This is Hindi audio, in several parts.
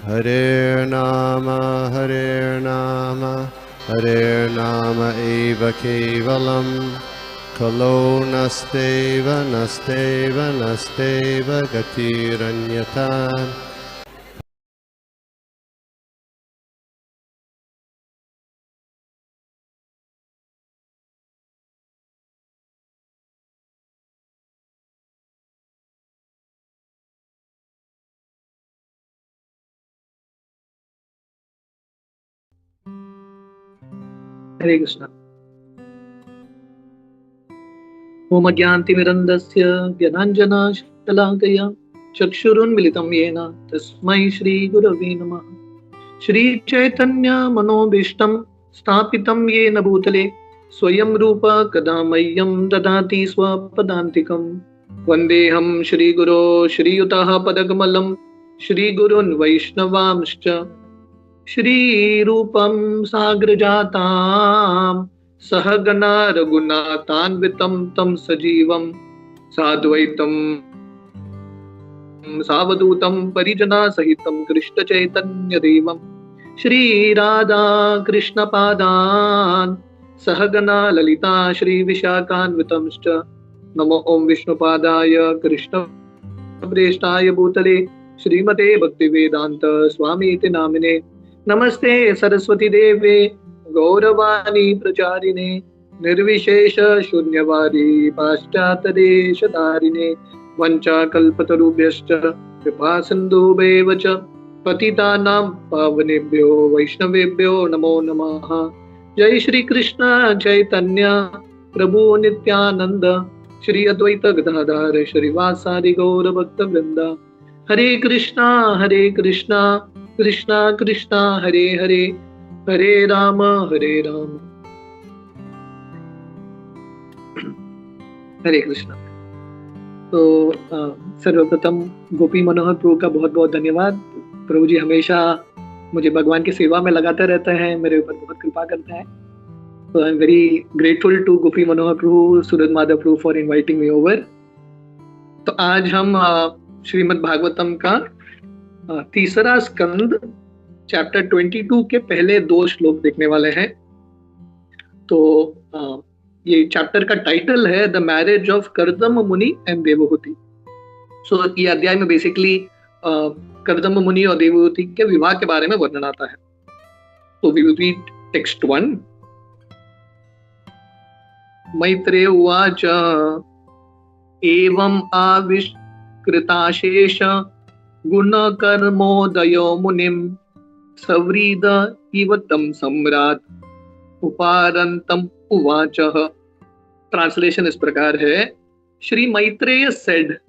Hare Nama Hare Nama Eva Kevalam Kalo Nasteva Nasteva Nasteva Gatiranyata. हरे कृष्ण। ओम अज्ञानतिमिरन्धस्य ज्ञानाञ्जनशलाकया चक्षुरुन्मिलितं येन तस्मै श्रीगुरवे नमः। श्रीचैतन्यमनोभीष्टं स्थापितं येन भूतले स्वयं रूप कदा मह्यं ददाति स्वपदान्तिकं। वन्देऽहं श्रीगुरो श्रीयुतः पदकमलं श्रीगुरून् वैष्णवांश्च श्रीरूपं साग्रजातां सहगणा रघुनाथान्वितं तं सजीवं साद्वैतं सावधूतं परिजनसहितं कृष्णचैतन्यदेवं श्रीराधा कृष्णपादान् सहगणा ललिता श्रीविशाखान्वितंश्च। नमो ओं विष्णुपादाय कृष्णप्रेष्ठाय भूतले श्रीमते भक्तिवेदान्त स्वामीति नामिने। नमस्ते सरस्वती देवे गौरवाणी प्रचारिणे निर्विशेष शून्यवादी पाश्चात्यदेशधारिणे वंचाकल्पतरुभ्यश्च कृपा सिन्धुभ्येव च पतितानां पावनेभ्यो वैष्णवेभ्यो नमो नमः। जय श्री कृष्ण चैतन्य प्रभु नित्यानंद श्री अद्वैत गदाधर श्रीवासादि गौर भक्त वृंदा। हरे कृष्णा कृष्णा कृष्णा हरे हरे हरे राम हरे कृष्णा। तो सर्वप्रथम गोपी मनोहर प्रभु का बहुत बहुत धन्यवाद। प्रभु जी हमेशा मुझे भगवान की सेवा में लगाते रहते हैं, मेरे ऊपर बहुत कृपा करते हैं। तो I am very grateful to Gopi Manohar Prabhu, Suraj Madhav Prabhu for inviting me over. तो आज हम श्रीमद् भागवतम का तीसरा स्कंद चैप्टर 22 के पहले 2 श्लोक देखने वाले हैं। तो ये चैप्टर का टाइटल है द मैरिज ऑफ कर्दम मुनि एंड देवहूति। सो ये अध्याय में बेसिकली कर्दम मुनि और देवहूति के विवाह के बारे में वर्णन आता है। तो we will read text 1। Maitreya उवाच एवं आविष्कृताशेष गुणकर्मोदयो मुनिं सव्रीद इव तं सम्राट उपारंतम उवाचः। ट्रांसलेशन इस प्रकार है, Shri Maitreya said,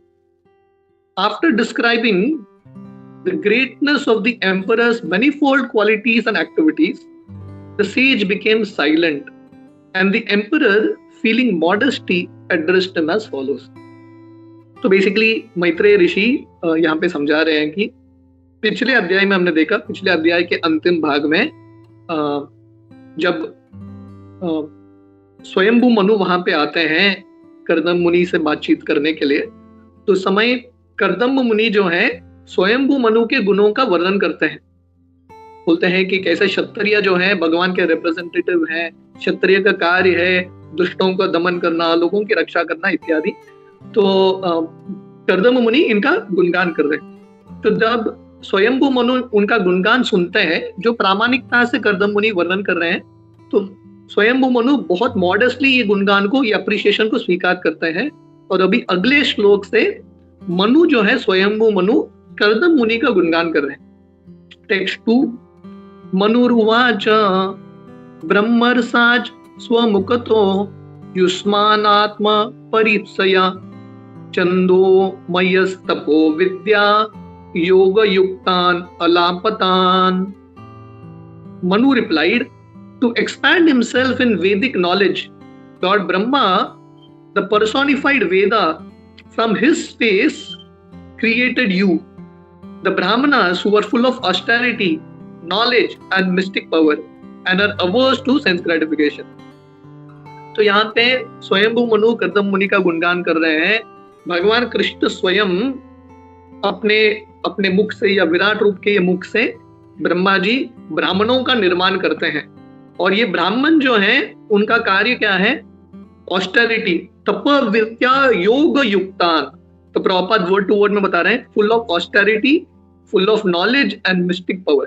after describing the greatness of the emperor's manifold qualities and activities, the sage became silent, and the emperor, feeling modesty, addressed him as follows. तो बेसिकली मैत्रेय ऋषि यहाँ पे समझा रहे हैं कि पिछले अध्याय में हमने देखा, पिछले अध्याय के अंतिम भाग में जब स्वयंभू मनु वहां पे आते हैं कर्दम मुनि से बातचीत करने के लिए, तो समय कर्दम मुनि जो है स्वयंभू मनु के गुणों का वर्णन करते हैं। बोलते हैं कि कैसे क्षत्रिय जो है भगवान के रिप्रेजेंटेटिव हैं, क्षत्रिय का कार्य है दुष्टों का दमन करना, लोगों की रक्षा करना इत्यादि। तो कर्दम मुनि इनका गुणगान कर रहे हैं। तो जब स्वयंभू मनु उनका गुणगान सुनते हैं, जो प्रामाणिकता से कर्दम मुनि वर्णन कर रहे हैं, तो स्वयंभू मनु बहुत मॉडेस्टली ये गुणगान को, ये अप्रिशिएशन को स्वीकार करते हैं। और अभी अगले श्लोक से मनु जो है स्वयंभू मनु कर्दम मुनि का गुणगान कर रहे हैं। टेक्स्ट 2। मनुरुवाच ब्रह्मर्षाज स्वमुखतो युष्मानात्मा परीप्सया चंदो मयस्तपो विद्या योगयुक्तान अलापतान। Manu replied, to expand himself in Vedic knowledge, Lord Brahma, the personified Veda, from his face created you, the Brahmanas who are full of austerity, knowledge and mystic power and are averse to sense gratification. तो यहाँ पे स्वयंभू मनु कर्दम मुनि का गुणगान कर रहे हैं। भगवान कृष्ण स्वयं अपने अपने मुख से या विराट रूप के मुख से ब्रह्मा जी ब्राह्मणों का निर्माण करते हैं। और ये ब्राह्मण जो हैं उनका कार्य क्या है? ऑस्टेरिटी, तप विद्या योग युक्तान। तो प्रॉपर वर्ड टू वर्ड में बता रहे हैं, full of austerity, full of knowledge and mistake power.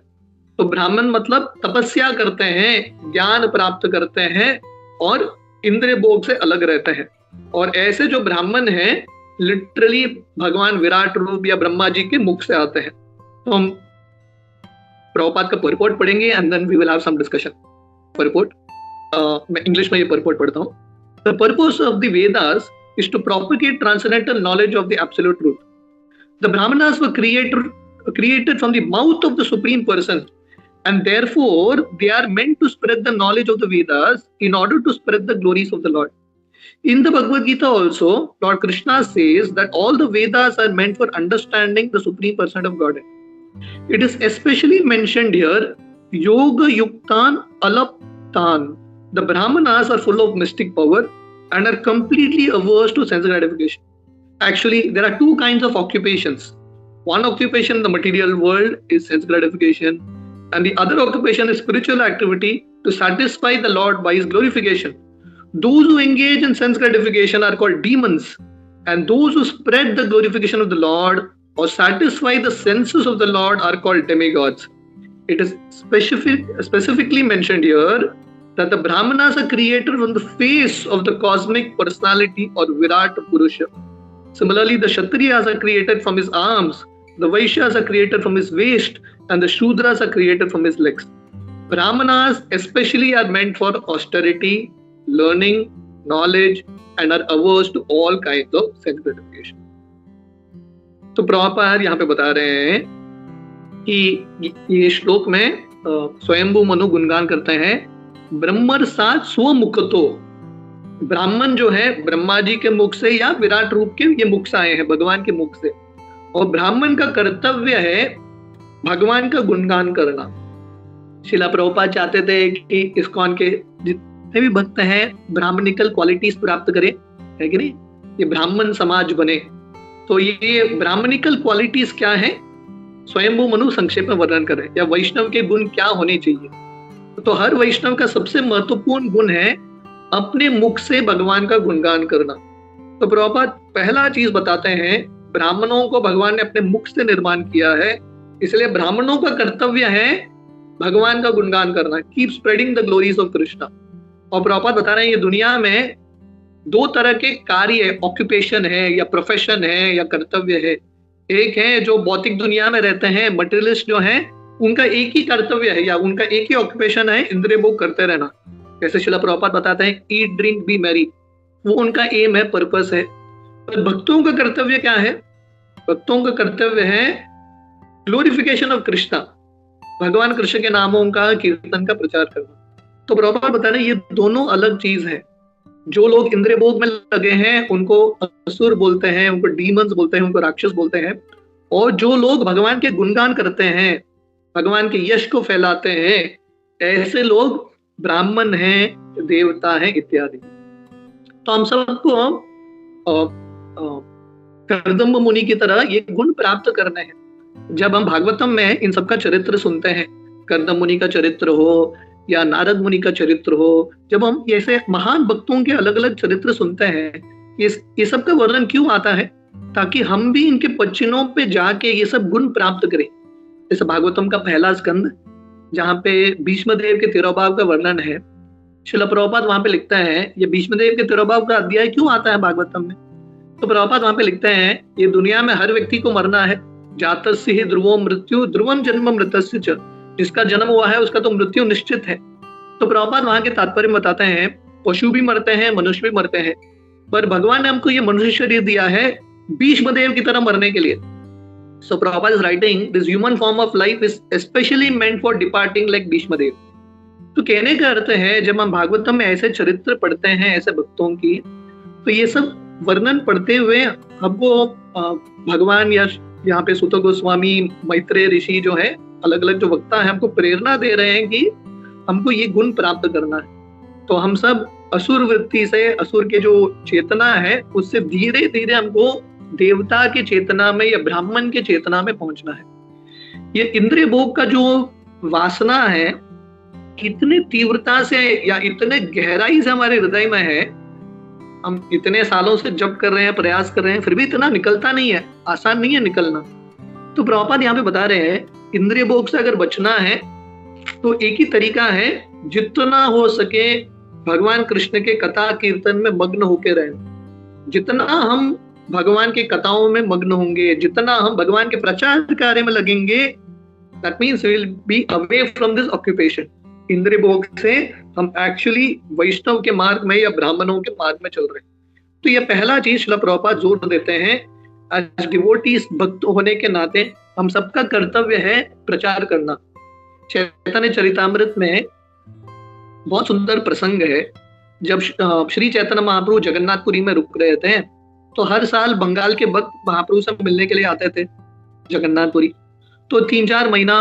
तो ब्राह्मण मतलब तपस्या करते हैं, ज्ञान प्राप्त करते हैं और इंद्रिय भोग से अलग रहते हैं। और ऐसे जो ब्राह्मण हैं लिटरली भगवान विराट रूप या ब्रह्मा जी के मुख से आते हैं। तो हम प्रभुपाद का परपोर्ट पढ़ेंगे and then we will have some discussion. Purport मैं इंग्लिश में ये परपोर्ट पढ़ता हूँ। The purpose of the Vedas is to propagate transcendental knowledge of the absolute truth. The Brahmanas were created from the mouth of the Supreme Person, and therefore they are meant to spread the knowledge of the Vedas in order to spread the glories of the Lord. In the Bhagavad Gita also, Lord Krishna says that all the Vedas are meant for understanding the Supreme Person of Godhead. It is especially mentioned here, Yoga Yuktan Alaptan. The Brahmanas are full of mystic power and are completely averse to sense gratification. Actually, there are two kinds of occupations. One occupation in the material world is sense gratification, and the other occupation is spiritual activity to satisfy the Lord by His glorification. Those who engage in sense gratification are called demons, and those who spread the glorification of the Lord or satisfy the senses of the Lord are called demigods. It is specifically mentioned here that the Brahmanas are created from the face of the cosmic personality or Virat Purusha. Similarly, the Kshatriyas are created from his arms, the Vaishyas are created from his waist, and the Shudras are created from his legs. Brahmanas especially are meant for austerity, learning, knowledge, and are averse to all kinds of sense gratification. तो प्रभुपाद यहाँ पे बता रहे हैं कि ये श्लोक में स्वयंभू मनु गुणगान करते हैं, ब्रह्मरसात स्वमुखतो। ब्राह्मण जो है ब्रह्मा जी के मुख से या विराट रूप के ये मुख से आए हैं, भगवान के मुख से। और ब्राह्मण का कर्तव्य है भगवान का गुणगान करना। शिला प्रभुपाद चाहते थे कि इस्कॉन के जितने भी भक्त हैं ब्राह्मणिकल क्वालिटीज प्राप्त करें, है कि नहीं, ये ब्राह्मण समाज बने। तो ये ब्राह्मणिकल क्वालिटीज क्या है, स्वयंभू मनु संक्षेप में वर्णन करें, या वैष्णव के गुण क्या होने चाहिए। तो हर वैष्णव का सबसे महत्वपूर्ण गुण है अपने मुख से भगवान का गुणगान करना। तो प्रभुपाद पहला चीज बताते हैं, ब्राह्मणों को भगवान ने अपने मुख से निर्माण किया है, इसलिए ब्राह्मणों का कर्तव्य है भगवान का गुणगान करना, keep spreading the glories of Krishna. और प्रभुपाद बता रहे हैं ये दुनिया में दो तरह के कार्य, ऑक्यूपेशन है या प्रोफेशन है या कर्तव्य है। एक है जो भौतिक दुनिया में रहते हैं, मटेरियलिस्ट जो है, उनका एक ही कर्तव्य है या उनका एक ही ऑक्यूपेशन है इंद्रिय भोग करते रहना। जैसे शिला प्रभुपाद बताते हैं ईट ड्रिंक बी मैरी, वो उनका एम है, पर्पस है। पर भक्तों का कर्तव्य क्या है? भक्तों का कर्तव्य है ग्लोरिफिकेशन ऑफ कृष्णा, भगवान कृष्ण के नामों का कीर्तन का प्रचार करना। तो प्रभुपाद बता रहे हैं ये दोनों अलग चीज है। जो लोग इंद्रिय भोग में लगे हैं उनको असुर बोलते हैं, उनको डीमंस बोलते हैं, उनको राक्षस बोलते हैं। और जो लोग भगवान के गुणगान करते हैं, भगवान के यश को फैलाते हैं, ऐसे लोग ब्राह्मण हैं, देवता हैं इत्यादि। तो हम सबको कर्दम्ब मुनि की तरह ये गुण प्राप्त करने हैं। जब हम भागवतम में इन सबका चरित्र सुनते हैं, कर्दम्ब मुनि का चरित्र हो या नारद मुनि का चरित्र हो, जब हम ऐसे महान भक्तों के अलग अलग चरित्र सुनते हैं, ये सब का वर्णन क्यों आता है? ताकि हम भी इनके पच्चिनों पे जाके ये सब गुण प्राप्त करें। जैसे भागवतम का पहला स्कंद जहाँ पे भीष्मदेव के तिरोभाव का वर्णन है, शिला प्रभुपाद वहां पे लिखता है ये भीष्मदेव के तिरोभाव का अध्याय क्यों आता है भागवतम में। तो प्रभुपाद वहां पे लिखते हैं ये दुनिया में हर व्यक्ति को मरना है, जातस्य ही ध्रुवो मृत्यु ध्रुवम जन्म मृतस्य च, जिसका जन्म हुआ है उसका तो मृत्यु निश्चित है। तो प्रभुपाद वहां के तात्पर्य में बताते हैं पशु भी मरते हैं, मनुष्य भी मरते हैं, पर भगवान ने हमको ये मनुष्य शरीर दिया है भीष्मदेव की तरह मरने के लिए। So Prabhupada is writing this human form of life is especially meant for departing like Bhishmadev. तो कहने का अर्थ है जब हम भागवतम में ऐसे चरित्र पढ़ते हैं ऐसे भक्तों की, तो ये सब वर्णन पढ़ते हुए हमको भगवान या यहाँ पे सुत गोस्वामी, मैत्रेय ऋषि जो है, अलग अलग जो वक्ता है, हमको प्रेरणा दे रहे हैं कि हमको ये गुण प्राप्त करना है। तो हम सब असुर वृत्ति से, असुर के जो चेतना है उससे धीरे धीरे हमको देवता के चेतना में या ब्राह्मण के चेतना में पहुंचना है। ये इंद्रिय भोग का जो वासना है इतनी तीव्रता से या इतने गहराई से हमारे हृदय में है, हम इतने सालों से जप कर रहे हैं, प्रयास कर रहे हैं, फिर भी इतना निकलता नहीं है, आसान नहीं है निकलना। तो प्रभुपाद यहाँ पे बता रहे हैं इंद्रिय भोग से अगर बचना है तो एक ही तरीका है, जितना हो सके भगवान कृष्ण के कथा कीर्तन में मग्न होकर रहना। जितना हम भगवान की कथाओं में मग्न होंगे, जितना हम भगवान के प्रचार कार्य में लगेंगे, that means we will be away from this occupation. इंद्रिय भोग से हम एक्चुअली वैष्णव के मार्ग में या ब्राह्मणों के मार्ग में चल रहे हैं। तो ये पहला चीज श्रील प्रभुपाद जोर देते हैं, एज डिवोटीज, भक्त होने के नाते हम सबका कर्तव्य है प्रचार करना। चैतन्य चरितामृत में बहुत सुंदर प्रसंग है, जब श्री चैतन्य महाप्रभु जगन्नाथपुरी में रुक रहे थे तो हर साल बंगाल के भक्त महाप्रभु से मिलने के लिए आते थे जगन्नाथपुरी। तो 3-4 महीना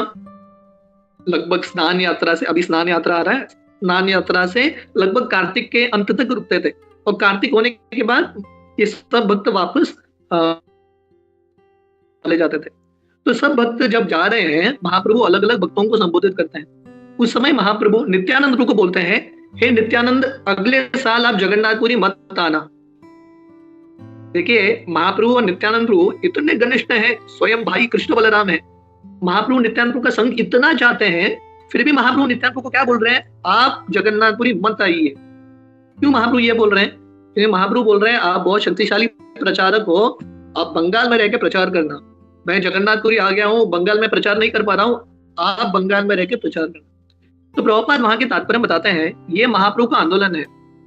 लगभग स्नान यात्रा से, अभी स्नान यात्रा आ रहा है, स्नान यात्रा से लगभग कार्तिक के अंत तक रुकते थे, और कार्तिक होने के बाद ये सब भक्त वापस चले जाते थे। तो सब भक्त जब जा रहे हैं, महाप्रभु अलग अलग भक्तों को संबोधित करते हैं। उस समय महाप्रभु नित्यानंद प्रभु को बोलते हैं, हे नित्यानंद, अगले साल आप जगन्नाथपुरी मत आना। देखिए, महाप्रभु और नित्यानंद प्रभु इतने घनिष्ठ हैं, स्वयं भाई कृष्ण बलराम है। महाप्रभु नित्यानंद प्रभु का संग इतना चाहते हैं, फिर भी महाप्रभु नित्यानंद प्रभु को क्या बोल रहे हैं, आप जगन्नाथपुरी मत आइए। क्यों महाप्रभु ये बोल रहे हैं? क्योंकि महाप्रभु बोल रहे हैं आप बहुत शक्तिशाली प्रचारक हो, आप बंगाल में रह के प्रचार करना। मैं जगन्नाथपुरी आ गया हूँ, बंगाल में प्रचार नहीं कर पा रहा हूँ, आप बंगाल में रह के प्रचार करना। तो प्रभुपाद वहां के तात्पर्य बताते हैं ये महाप्रभु का आंदोलन है।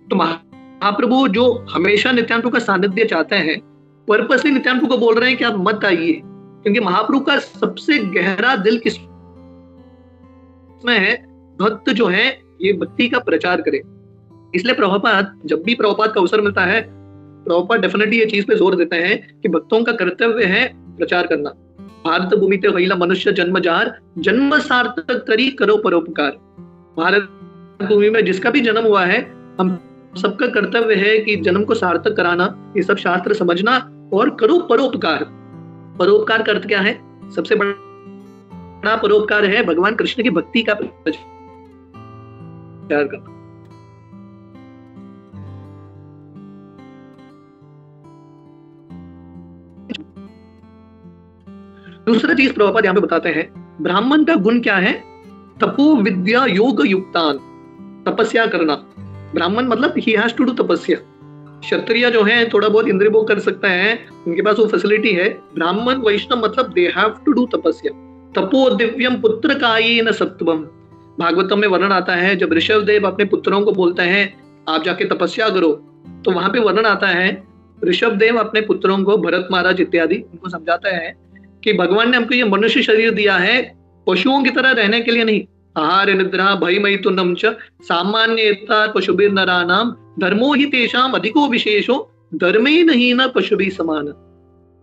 तो महाप्रभु जो हमेशा नित्यानंद प्रभु का सानिध्य चाहते हैं, पर्पसली नित्यानंद प्रभु को बोल रहे हैं कि आप मत आइए, क्योंकि महाप्रभु का सबसे गहरा दिल किसमें है, भक्त जो है ये भक्ति का प्रचार करे। इसलिए प्रभुपाद, जब भी प्रभुपाद का अवसर मिलता है, प्रभुपाद डेफिनेटली ये चीज पे जोर देते हैं कि भक्तों का कर्तव्य है प्रचार करना। भारत भूमि ते महिला मनुष्य जन्म जार, जन्म सार्थक करी करो परोपकार। भारत भूमि में जिसका भी जन्म हुआ है, हम सबका कर्तव्य है कि जन्म को सार्थक कराना, ये सब शास्त्र समझना और करो परोपकार। परोपकार का अर्थ क्या है? सबसे बड़ा परोपकार है भगवान कृष्ण की भक्ति का प्रचार करना। दूसरा चीज प्रभुपाद यहाँ पे बताते हैं, ब्राह्मण का गुण क्या है? तपो विद्या योग युक्तान, तपस्या करना। ब्राह्मण मतलब ही हैज टू डू तपस्या। क्षत्रिय जो है थोड़ा बहुत इंद्रिय भोग कर सकता है, उनके पास वो फैसिलिटी है। ब्राह्मण वैष्णव मतलब दे हैव टू डू तपस्या। तपो दिव्यम पुत्र कायेन सत्वम। भागवतम में वर्णन आता है, जब ऋषभ देव अपने पुत्रों को बोलते हैं आप जाके तपस्या करो, तो वहां पे वर्णन आता है ऋषभ देव अपने पुत्रों को, भरत महाराज इत्यादि, उनको समझाता है कि भगवान ने हमको ये मनुष्य शरीर दिया है पशुओं की तरह रहने के लिए नहीं। आहार निद्रा भय मैथुनम च सामान्यता पशुभिर नरानाम धर्मो ही तेषाम अधिको विशेषो धर्मे नहीं न पशुभि समान।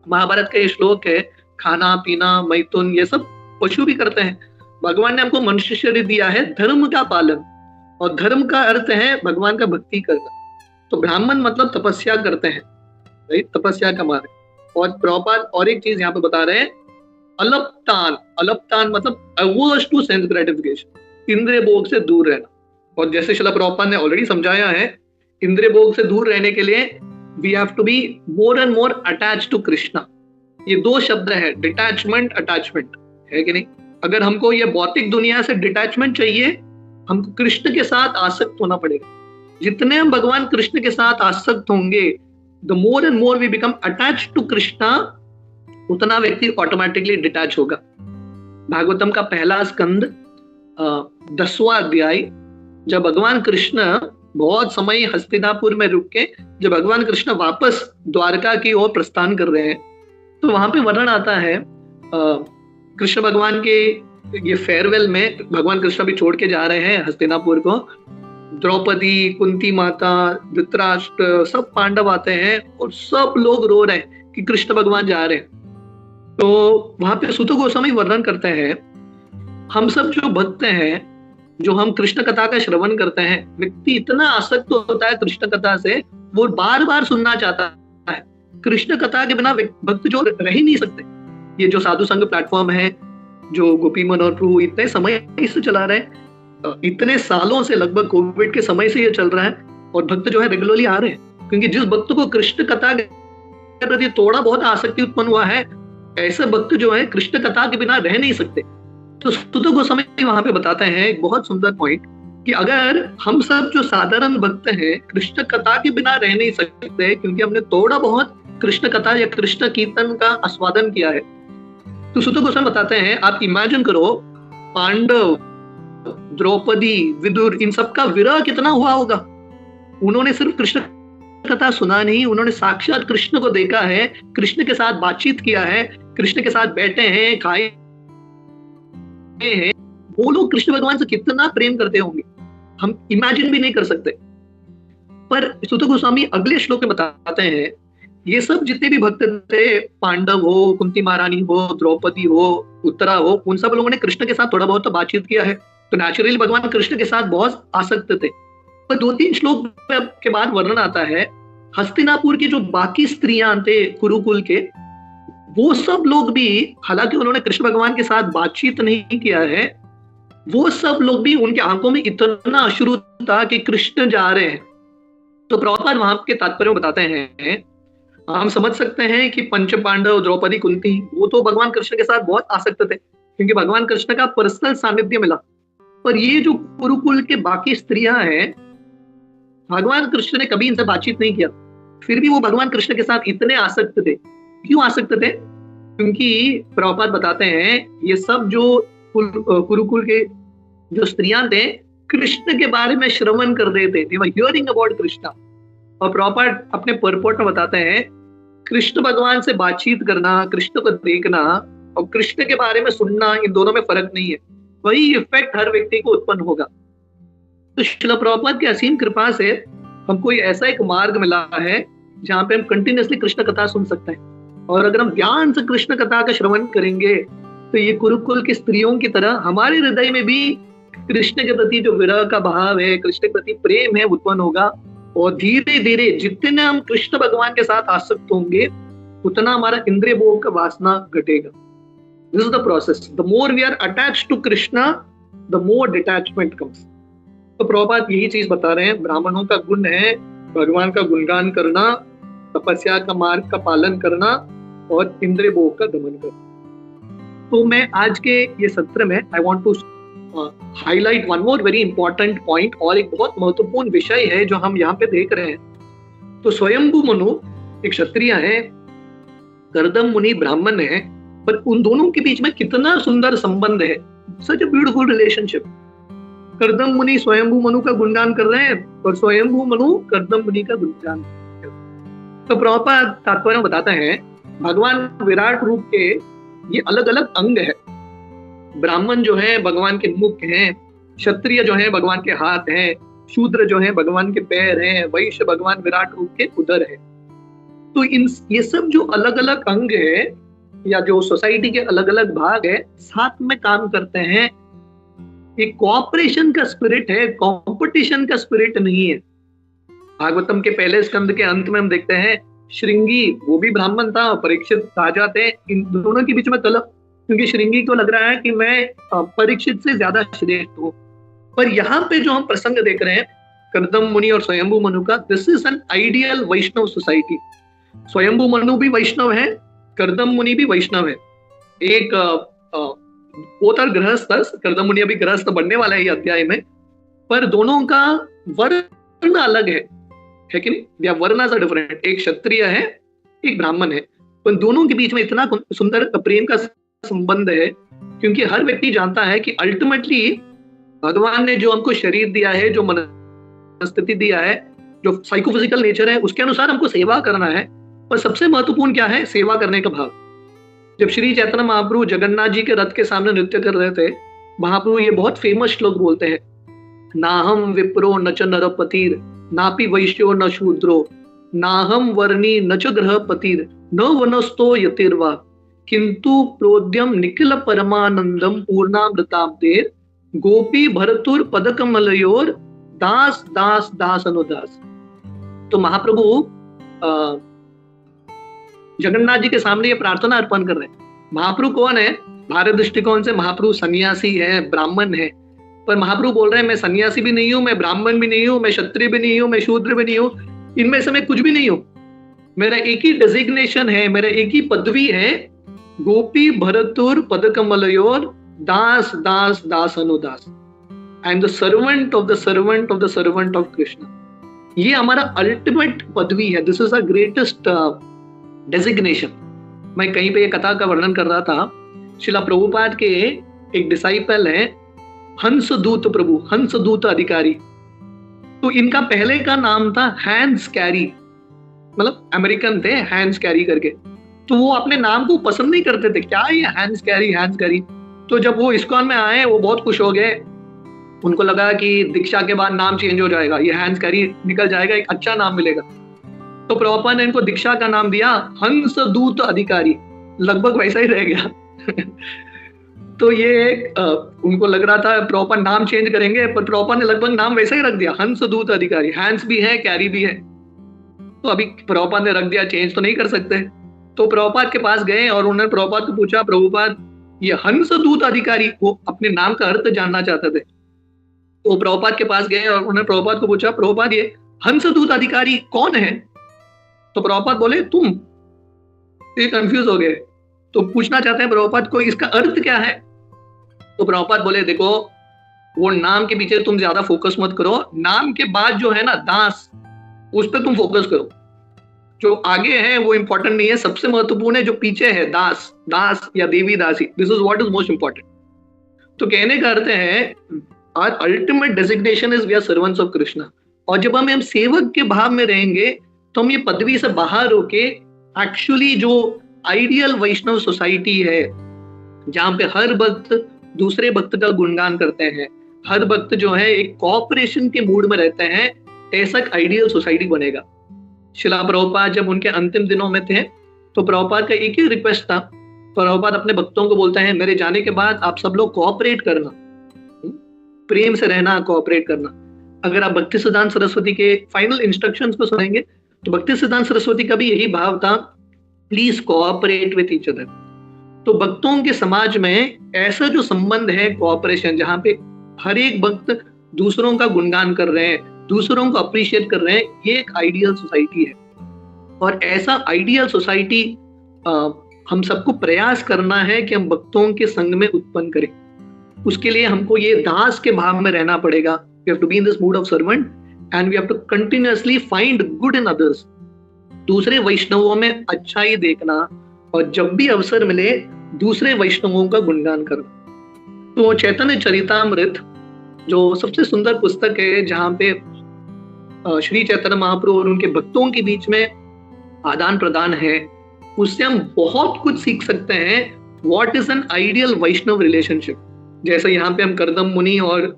महाभारत का ये श्लोक है, खाना पीना मैथुन ये सब पशु भी करते हैं। भगवान ने हमको मनुष्य शरीर दिया है धर्म का पालन, और धर्म का अर्थ है भगवान का भक्ति करना। तो ब्राह्मण मतलब तपस्या करते हैं, राइट, तपस्या का मार्ग। और प्रभुपाद और एक चीज यहाँ पे बता रहे हैं, अलपतान। अलपतान मतलब अवर्स टू सेंस ग्रेटिफिकेशन, इंद्रिय भोग से दूर रहना। और जैसे श्रील प्रभुपाद ने ऑलरेडी समझाया है, इंद्रिय भोग से दूर रहने के लिए we have to be more and more attach to Krishna. ये दो शब्द है, डिटैचमेंट अटैचमेंट, है कि नहीं? अगर हमको ये भौतिक दुनिया से डिटैचमेंट चाहिए, हमको कृष्ण के साथ आसक्त होना पड़ेगा। जितने हम भगवान कृष्ण के साथ आसक्त होंगे, the more and more we become attached to Krishna, उतना व्यक्ति ऑटोमेटिकली डिटैच होगा। भागवतम का पहला स्कंद 10वां अध्याय, जब भगवान कृष्ण बहुत समय हस्तिनापुर में रुक के जब भगवान कृष्ण वापस द्वारका की ओर प्रस्थान कर रहे हैं, तो वहां पे वर्णन आता है कृष्ण भगवान के ये फेयरवेल में, भगवान कृष्ण भी छोड़ के जा रहे हैं हस्तिनापुर को। द्रौपदी, कुंती माता, धृतराष्ट्र, सब पांडव आते हैं और सब लोग रो रहे हैं कि कृष्ण भगवान जा रहे हैं। तो वहां पे सुत गोस्वामी वर्णन करते हैं, हम सब जो भक्त हैं, जो हम कृष्ण कथा का श्रवण करते हैं, व्यक्ति इतना आसक्त होता है कृष्ण कथा से, वो बार बार सुनना चाहता है। कृष्ण कथा के बिना भक्त जो रह ही नहीं सकते। ये जो साधु संघ प्लेटफॉर्म है, जो गोपी मन और प्रभु इतने समय से चला रहे हैं, इतने सालों से, लगभग कोविड के समय से ये चल रहा है, और भक्त जो है रेगुलरली आ रहे हैं, क्योंकि जिस भक्त को कृष्ण कथा के प्रति थोड़ा बहुत आसक्ति उत्पन्न हुआ है, ऐसे भक्त जो है कृष्ण कथा के बिना रह नहीं सकते। तो सुत गोस्वामी वहां पे बताते हैं एक बहुत सुंदर पॉइंट कि अगर हम सब जो साधारण भक्त हैं कृष्ण कथा के बिना रह नहीं सकते, क्योंकि हमने थोड़ा बहुत कृष्ण कथा या कृष्ण कीर्तन का आस्वादन किया है। तो सुत गोस्वामी बताते हैं, आप इमेजिन करो, पांडव, द्रौपदी, विदुर, इन सब का विरह कितना हुआ होगा। उन्होंने सिर्फ कृष्ण कथा सुना नहीं, उन्होंने साक्षात कृष्ण को देखा है, कृष्ण के साथ बातचीत किया है, कृष्ण के साथ बैठे हैं, खाए हैं। वो लोग कृष्ण भगवान से कितना प्रेम करते होंगे, हम इमेजिन भी नहीं कर सकते। पर सुत गोस्वामी अगले श्लोक में बताते हैं, ये सब जितने भी भक्त थे, पांडव हो, कुंती महारानी हो, द्रौपदी हो, उत्तरा हो, उन सब लोगों ने कृष्ण के साथ थोड़ा बहुत तो बातचीत किया है, तो नेचुरली भगवान कृष्ण के साथ बहुत आसक्त थे। पर 2-3 श्लोक के बाद वर्णन आता है, हस्तिनापुर की जो बाकी स्त्रियां थे कुरुकुल के, वो सब लोग भी, हालांकि उन्होंने कृष्ण भगवान के साथ बातचीत नहीं किया है, वो सब लोग भी, उनके आंखों में इतना अश्रु था कि कृष्ण जा रहे हैं। तो प्रभुपाद वहां के तात्पर्य बताते हैं, हम समझ सकते हैं कि पंच पांडव, द्रौपदी, कुंती, वो तो भगवान कृष्ण के साथ बहुत आसक्त थे, क्योंकि भगवान कृष्ण का पर्सनल सानिध्य मिला। पर ये जो कुरुकुल के बाकी स्त्रियां हैं, भगवान कृष्ण ने कभी इनसे बातचीत नहीं किया, फिर भी वो भगवान कृष्ण के साथ इतने आसक्त थे। क्यों आसक्त थे? क्योंकि प्रभुपाद बताते हैं, ये सब जो कुरुकुल के जो स्त्रियां थे, कृष्ण के बारे में श्रवण कर रहे थे, they were hearing about Krishna. और प्रभुपाद अपने परपोर्ट में बताते हैं, कृष्ण भगवान से बातचीत करना, कृष्ण को देखना और कृष्ण के बारे में सुनना, इन दोनों में फर्क नहीं है, वही इफेक्ट हर व्यक्ति को उत्पन्न होगा। तो श्रील प्रभुपाद की असीम कृपा से हमको ऐसा एक मार्ग मिला है जहाँ पे हम कंटिन्यूअसली कृष्ण कथा सुन सकते हैं, और अगर हम ध्यान से कृष्ण कथा का श्रवण करेंगे तो ये कुरुकुल की स्त्रियों की तरह हमारे हृदय में भी कृष्ण के प्रति जो विरह का भाव है, कृष्ण के प्रति प्रेम है, उत्पन्न होगा। और धीरे धीरे जितने हम कृष्ण भगवान के साथ आसक्त होंगे, उतना हमारा इंद्रिय भोग का वासना घटेगा। This is the process. The more we are attached to Krishna, the more detachment comes. तो प्रभुपाद यही चीज बता रहे हैं, ब्राह्मणों का गुण है भगवान का गुणगान करना, तपस्या का मार्ग का पालन करना और इंद्रिय भोग का दमन करना। तो मैं आज के ये सत्र में I want to highlight one more very important point, और एक बहुत महत्वपूर्ण विषय है जो हम यहाँ पे देख रहे हैं। तो स्वयंभू मनु एक क्षत्रिय है, कर्दम मुनि ब्राह्मण है, पर उन दोनों के बीच में कितना सुंदर संबंध है, सच ए ब्यूटीफुल रिलेशनशिप। कर्दम मुनि स्वयंभू मनु का गुणगान कर रहे हैं और स्वयंभू मनु कर्दम मुनि का गुणगान कर रहे हैं। तो प्रभुपाद तात्पर्य बताते हैं, भगवान विराट रूप के ये अलग अलग अंग है। ब्राह्मण जो है भगवान के मुख हैं, क्षत्रिय जो है भगवान के हाथ हैं, शूद्र जो है भगवान के पैर हैं, वैश्य भगवान विराट रूप के उदर है। तो ये सब जो अलग अलग अंग है या जो सोसाइटी के अलग अलग भाग है, साथ में काम करते हैं। एक कोऑपरेशन का स्पिरिट है, कंपटीशन का स्पिरिट नहीं है। भागवतम के पहले स्कंद के अंत में हम देखते हैं, श्रृंगी वो भी ब्राह्मण था, परीक्षित राजा थे, इन दोनों के बीच में कलह, क्योंकि श्रृंगी को लग रहा है कि मैं परीक्षित से ज्यादा श्रेष्ठ हूँ। पर यहाँ पे जो हम प्रसंग देख रहे हैं कर्दम मुनि और स्वयंभू मनु का, this is an ideal Vaishnava society. Swayambhu Manu भी वैष्णव है, कर्दम मुनि भी वैष्णव है। एक वो था गृहस्थ, कर्दम मुनि अभी गृहस्थ बनने वाला है ये अध्याय में, पर दोनों का वर्ण अलग है कि नहीं? Varnas are different. एक क्षत्रिय है, एक ब्राह्मण है, पर दोनों के बीच में इतना सुंदर प्रेम का संबंध है, क्योंकि हर व्यक्ति जानता है कि अल्टीमेटली भगवान ने जो हमको शरीर दिया है, जो मनस्थिति दिया है, जो साइकोफिजिकल नेचर है, उसके अनुसार हमको सेवा करना है। और सबसे महत्वपूर्ण क्या है? सेवा करने का भाव। जब श्री चैतन्य महाप्रभु जगन्नाथ जी के रथ के सामने नृत्य कर रहे थे, महाप्रभु ये बहुत फेमस श्लोक बोलते हैं, नाहम विप्रो न च नरपतिर नापि वैश्यो न शूद्रो नाहम वर्णी न च ग्रहपतिर न वनस्तो यतिर्वा किंतु प्रोद्यम निखिल परमानंदम पूर्णामृताब्देर गोपी भरतुर पदकमलयोर दास दास दास अनुदास। तो महाप्रभु जगन्नाथ जी के सामने ये प्रार्थना अर्पण कर रहे हैं। महाप्रभु कौन है? भारत दृष्टिकोण से महाप्रभु सन्यासी है, ब्राह्मण है, पर महाप्रभु बोल रहे हैं मैं सन्यासी भी नहीं हूं, मैं ब्राह्मण भी नहीं हूं, मैं क्षत्रिय भी नहीं हूं, मैं शूद्र भी नहीं हूं, इनमें से मैं कुछ भी नहीं हूं। मेरा एक ही डेजिग्नेशन है, मेरा एक ही पदवी है, गोपी भरतुर पदकमलयोर दास दास दास अनुदास। I am the servant of the servant of the servant of Krishna. ये हमारा अल्टीमेट पदवी है। This is the greatest designation. मैं कहीं पे ये कथा का वर्णन कर रहा था। शिला प्रभुपाद के एक डिसाइपल है हंसदूत प्रभु, हंसदूत अधिकारी। तो इनका पहले का नाम था हैंस कैरी, मतलब अमेरिकन थे हैंस कैरी करके। तो वो अपने नाम को पसंद नहीं करते थे, क्या ये हैंस कैरी हैंस कैरी। तो जब वो इस्कॉन में आए वो बहुत खुश हो गए। उनको लगा कि दीक्षा के बाद नाम चेंज हो जाएगा, ये हैंस कैरी निकल जाएगा, एक अच्छा नाम मिलेगा। तो प्रभुपाद ने इनको दीक्षा का नाम दिया हंसदूत अधिकारी, लगभग वैसा ही रह गया। तो ये उनको लग रहा था प्रभुपाद नाम चेंज करेंगे, पर प्रभुपाद ने लगभग नाम वैसा ही रख दिया, हंसदूत अधिकारी। हैंस भी है, कैरी भी है। तो अभी प्रभुपाद ने रख दिया, चेंज तो नहीं कर सकते। तो प्रभुपाद के पास गए और उन्होंने प्रभुपाद को पूछा, प्रभुपाद ये हंसदूत अधिकारी, वो अपने नाम का अर्थ जानना चाहते थे। तो प्रभुपाद के पास गए और उन्होंने प्रभुपाद को पूछा, प्रभुपाद ये हंसदूत अधिकारी कौन है? तो प्रभुपाद बोले तुम। ये कंफ्यूज हो गए, तो पूछना चाहते हैं प्रभुपाद को इसका अर्थ क्या है। तो प्रभुपाद बोले देखो, वो नाम के पीछे तुम ज्यादा फोकस मत करो, नाम के बाद जो है ना दास, उस पर तुम फोकस करो। जो आगे है वो इंपॉर्टेंट नहीं है, सबसे महत्वपूर्ण है जो पीछे है, दास दास या देवी दासी। This is what is most important. तो कहने का अर्थ है our ultimate designation is we are servants of Krishna. और जब हम सेवक के भाव में रहेंगे तो हम ये पदवी से बाहर होके एक्चुअली जो आइडियल वैष्णव सोसाइटी है, जहां पे हर भक्त दूसरे भक्त का गुणगान करते हैं, हर भक्त जो है एक कोऑपरेशन के मूड में रहते हैं, ऐसा आइडियल सोसाइटी बनेगा। शिला प्रभुपाद जब उनके अंतिम दिनों में थे तो प्रभुपाद का एक ही रिक्वेस्ट था। प्रभुपाद अपने भक्तों को बोलते हैं मेरे जाने के बाद आप सब लोग कोऑपरेट करना, प्रेम से रहना, कोऑपरेट करना। अगर आप भक्ति सिद्धांत सरस्वती के फाइनल इंस्ट्रक्शंस को सुनेंगे तो भक्ति सिद्धांत सरस्वती का भी यही भाव था, please cooperate with each other. तो भक्तों के समाज में ऐसा जो संबंध है कोऑपरेशन, जहां पे हर एक भक्त दूसरों का गुणगान कर रहे हैं, दूसरों को अप्रिशिएट कर रहे हैं, ये एक आइडियल सोसाइटी है। और ऐसा आइडियल सोसाइटी हम सबको प्रयास करना है कि हम भक्तों के संग में उत्पन्न करें। उसके लिए हमको ये दास के भाव में रहना पड़ेगा। We have to be in this mood of servant and we have to continuously find good in others. दूसरे वैष्णवों में अच्छाई देखना और जब भी अवसर मिले दूसरे वैष्णवों का गुणगान करना। तो चैतन्य चरितामृत जो सबसे सुंदर पुस्तक है, जहाँ पे श्री चैतन्य महाप्रभु और उनके भक्तों के बीच में आदान प्रदान है, उससे हम बहुत कुछ सीख सकते हैं। What is an ideal Vaishnava relationship. जैसे यहाँ पे हम करदम मुनि और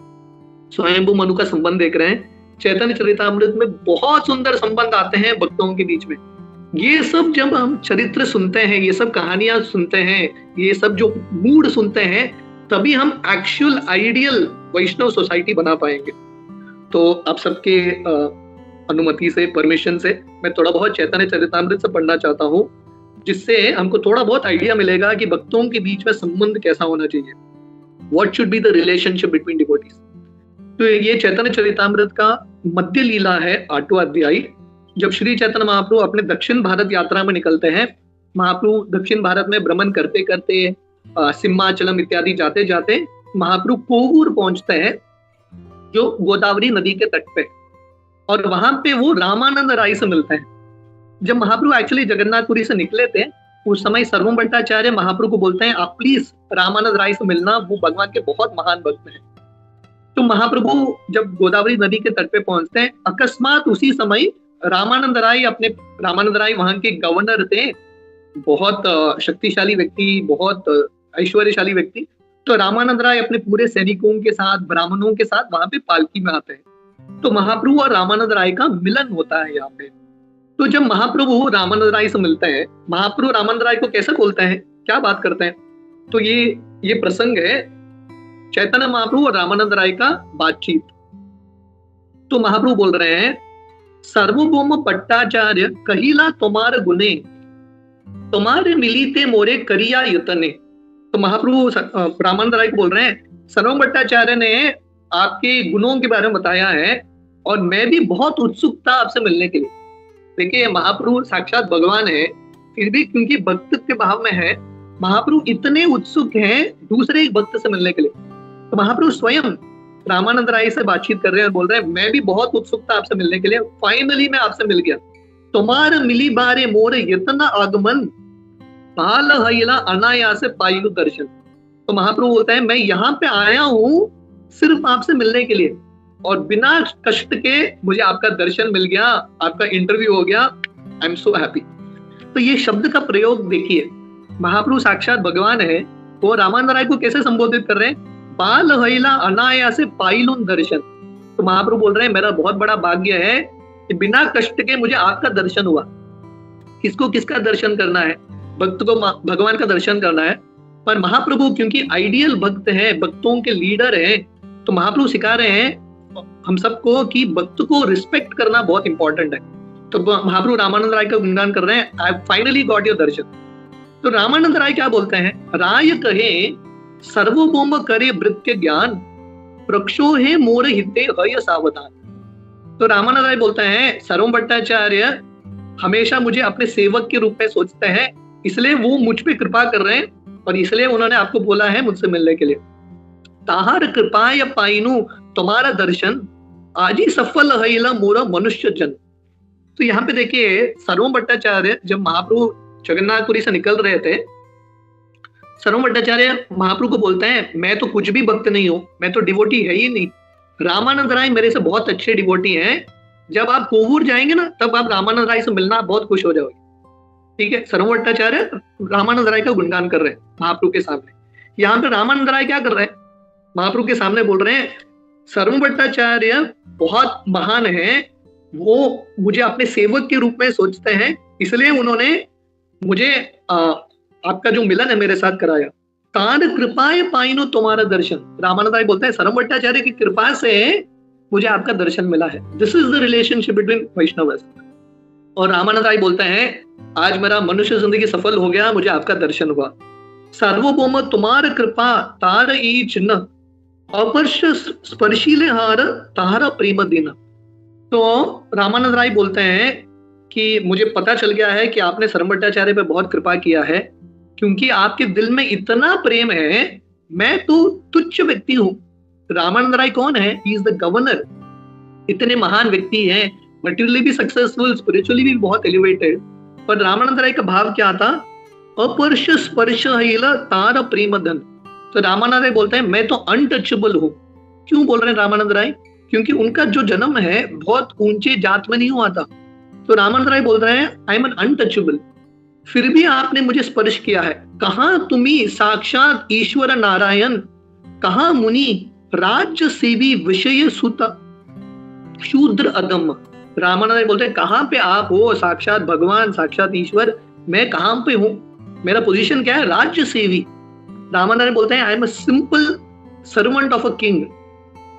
स्वयंभू मनु का संबंध देख रहे हैं, चैतन्य चरितामृत में बहुत सुंदर संबंध आते हैं भक्तों के बीच में। ये सब जब हम चरित्र सुनते हैं, ये सब कहानियां सुनते हैं, ये सब जो मूड सुनते हैं, तभी हम एक्चुअल आइडियल वैष्णव सोसाइटी बना पाएंगे। तो आप सबके अनुमति से, परमिशन से मैं थोड़ा बहुत चैतन्य चरितामृत से पढ़ना चाहता हूँ, जिससे हमको थोड़ा बहुत आइडिया मिलेगा कि भक्तों के बीच में संबंध कैसा होना चाहिए। What should be the relationship between devotees? तो ये चैतन्य चरितामृत का मध्य लीला है, 8वां अध्याय। जब श्री चैतन्य महाप्रभु अपने दक्षिण भारत यात्रा में निकलते हैं, महाप्रभु दक्षिण भारत में भ्रमण करते करते सिम्हाचलम इत्यादि जाते जाते महाप्रभु कोवूर पहुंचते हैं, जो गोदावरी नदी के तट पे, और वहां पे वो रामानंद राय से मिलते हैं। जब महाप्रभु एक्चुअली जगन्नाथपुरी से निकले थे, उस समय सर्वम भट्टाचार्य महाप्रभु को बोलते हैं आप प्लीज रामानंद राय से मिलना, वो भगवान के बहुत महान भक्त हैं। तो महाप्रभु जब गोदावरी नदी के तट पे पहुंचते हैं, अकस्मात उसी समय रामानंद राय वहां के गवर्नर थे, बहुत शक्तिशाली व्यक्ति, बहुत ऐश्वर्यशाली व्यक्ति। तो रामानंद राय अपने पूरे सैनिकों के साथ, ब्राह्मणों के साथ वहां पे पालकी में आते हैं। तो महाप्रभु और रामानंद राय का मिलन होता है यहाँ पे। तो जब महाप्रभु रामानंद राय से मिलते हैं, महाप्रभु रामानंद राय को कैसे बोलते हैं, क्या बात करते हैं, तो ये प्रसंग है चैतन्य महाप्रभु और रामानंद राय का बातचीत। तो महाप्रभु बोल रहे हैं, सर्वभौम भट्टाचार्य कहिला तुम्हार गुने, तुम्हारे मिली थे मोरे करिया यतने। तो महाप्रभु रामानंद राय को बोल रहे हैं, सर्वम भट्टाचार्य ने आपके गुणों के बारे में बताया है और मैं भी बहुत उत्सुक था आपसे मिलने के लिए। देखिए महाप्रभु साक्षात भगवान है, फिर भी क्योंकि भक्त के भाव में है, महाप्रभु इतने उत्सुक हैं दूसरे एक भक्त से मिलने के लिए। तो महाप्रभु स्वयं रामानंद राय से बातचीत कर रहे हैं और बोल रहे हैं, मैं भी बहुत उत्सुक था आपसे मिलने के लिए, फाइनली मैं आपसे मिल गया। तुम्हार मिली बारे मोर यतना आगमन, बाल हईला अनायास पायु दर्शन। तो महाप्रभु बोलते हैं, मैं यहाँ पे आया हूँ सिर्फ आपसे मिलने के लिए और बिना कष्ट के मुझे आपका दर्शन मिल गया, आपका इंटरव्यू हो गया, आई एम सो हैप्पी। तो ये शब्द का प्रयोग देखिए, महाप्रभु साक्षात भगवान है, वो रामानंद राय को कैसे संबोधित कर रहे हैं, बाल हईला अनायास पायलुन दर्शन। तो महाप्रभु बोल रहे हैं, मेरा बहुत बड़ा भाग्य है कि बिना कष्ट के मुझे आपका दर्शन हुआ। किसको किसका दर्शन करना है? भक्त को भगवान का दर्शन करना है। पर महाप्रभु क्योंकि आइडियल भक्त है, भक्तों के लीडर है, तो महाप्रभु सिखा रहे हैं हम सबको कि भक्त को रिस्पेक्ट करना बहुत इंपॉर्टेंट है। तो महाप्रभु रामानंद राय का गुणगान कर रहे हैं, आई फाइनली गॉट योर दर्शन। तो रामानंद राय क्या बोलते हैं, राय कहे सर्वभौम करे वृत्य ज्ञान, वृक्षो है मोर हिते हय सावधान। तो रामानंद राय बोलते हैं, सर्वम भट्टाचार्य हमेशा मुझे अपने सेवक के रूप में सोचते हैं, इसलिए वो मुझ पे कृपा कर रहे हैं और इसलिए उन्होंने आपको बोला है मुझसे मिलने के लिए। ताहार कृपा या पाइनु तुम्हारा दर्शन, आज ही सफल हईला मोरा मनुष्य जन। तो यहाँ पे देखिए सर्वम भट्टाचार्य जब महाप्रभु जगन्नाथपुरी से निकल रहे थे, सर्वम भट्टाचार्य महाप्रभु को बोलते हैं, मैं तो कुछ भी भक्त नहीं हूं, मैं तो डिवोटी है ही नहीं, रामानंद राय मेरे से बहुत अच्छे डिवोटी हैं, जब आप कोवूर जाएंगे ना तब आप रामानंद राय से मिलना, आप बहुत खुश हो जाओगे। ठीक है, सर्वम भट्टाचार्य रामानंद राय का गुणगान कर रहे हैं महाप्रभु के सामने। यहाँ पे रामानंद राय क्या कर रहे हैं, महाप्रभु के सामने बोल रहे हैं, सर्वम भट्टाचार्य बहुत महान है, वो मुझे अपने सेवक के रूप में सोचते हैं, इसलिए उन्होंने मुझे आपका जो मिलन है मेरे साथ कराया। तार कृपाए पाइनो तुम्हारा दर्शन। रामानंद राय बोलते हैं, सर्वम भट्टाचार्य की कृपा से मुझे आपका दर्शन मिला है। This is the relationship between Vaishnavas. और रामानंद राय बोलते हैं, आज मेरा मनुष्य जिंदगी सफल हो गया, मुझे आपका दर्शन हुआ। सार्वभौम तुम्हार कृपा तार ई चिन्ह, अपर्श स्पर्शीले हार तारा प्रेम दिन। तो रामानंद राय बोलते हैं कि मुझे पता चल गया है कि आपने सर्वम भट्टाचार्य पे बहुत कृपा किया है, क्योंकि आपके दिल में इतना प्रेम है, मैं तो तुच्छ व्यक्ति हूँ। रामानंद राय कौन है? He is the governor. इतने महान व्यक्ति हैं, मटेरियली भी सक्सेसफुल, स्पिरिचुअली भी बहुत एलिवेटेड, पर रामानंद राय का भाव क्या था? अपर्श स्पर्श हिला तार प्रेम धन। तो रामानंद राय बोलते हैं, मैं तो अनटचेबल हूँ। क्यों बोल रहे हैं रामानंद राय? क्योंकि उनका जो जन्म है बहुत ऊंचे जात में नहीं हुआ था। तो रामानंद राय बोल रहे हैं, आई एम एन अनटचेबल, फिर भी आपने मुझे स्पर्श किया है। कहाँ तुम्ही साक्षात ईश्वर नारायण, कहाँ मुनि राज्य सेवी विषय सुत शूद्र अदम। रामानंद राय बोलते हैं, कहाँ पे आप हो? साक्षात भगवान, साक्षात ईश्वर, मैं कहाँ पे हूँ? मेरा पोजीशन क्या है? राज्य सेवी। रामानंद राय बोलते हैं, I am a simple servant of a king.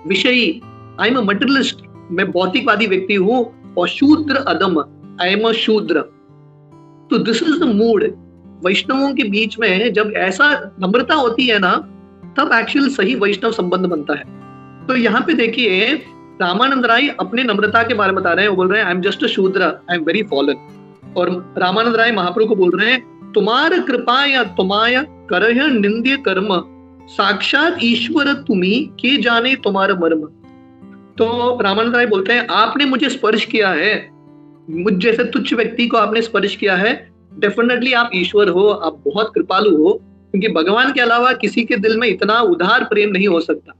विषयी, आई एम अ मटेरियलिस्ट, मैं भौतिकवादी व्यक्ति हूँ। और शूद्र अदम, आई एम अ शूद्र। तो दिस इज द मूड। वैष्णवों के बीच में जब ऐसा नम्रता होती है ना, तब एक्चुअल सही वैष्णव संबंध बनता है। तो यहाँ पे देखिए रामानंद राय अपने नम्रता के बारे में बता रहे हैं। वो बोल रहे हैं, आई एम जस्ट अ शूद्र, आई एम वेरी फॉलन। और रामानंद राय महाप्रभु को बोल रहे हैं, तुम्हार कृपा या तुम्हाया करह निंद्य कर्म, साक्षात ईश्वर तुम्ही के जाने तुम्हारा मर्म। तो रामानंद राय बोलते हैं, आपने मुझे स्पर्श किया है, मुझ जैसे तुच्छ व्यक्ति को आपने स्पर्श किया है, डेफिनेटली आप ईश्वर हो, आप बहुत कृपालु हो, क्योंकि भगवान के अलावा किसी के दिल में इतना उदार प्रेम नहीं हो सकता।